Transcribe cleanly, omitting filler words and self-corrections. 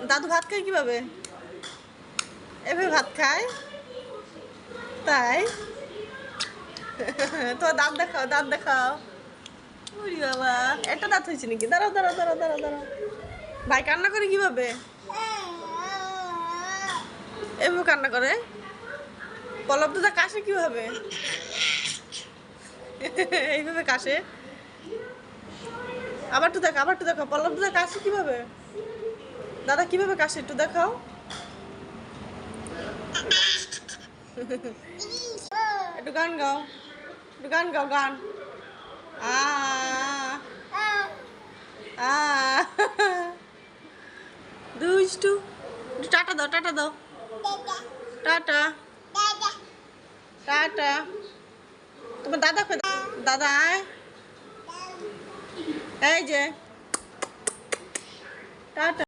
দাদু ভাত খায় কিভাবে? এভাবে ভাত খায়? তাই? তো দাঁত দেখাও, দাঁত দেখাও। ওরে বাবা, একটা দাঁত হয়েছে নাকি? দাঁড়াও দাঁড়াও দাঁড়াও দাঁড়াও দাঁড়াও। ভাই কান্না করে কিভাবে? এভাবে কান্না করে? পলব দুধা কাশে কিভাবে? এইভাবে কাশে? আবার একটু দেখো, আবার একটু দেখো, পলব দুধা কাশে কিভাবে? দাদা কিভাবে কাশে একটু দেখাও। একটু গান গাও, একটু গান গাও, গান। আ আ দুষ্টু। একটু টাটা দাও, টাটা দাও। Tata tata. তোমার দাদা কই? দাদা আয়। এই যে টাটা।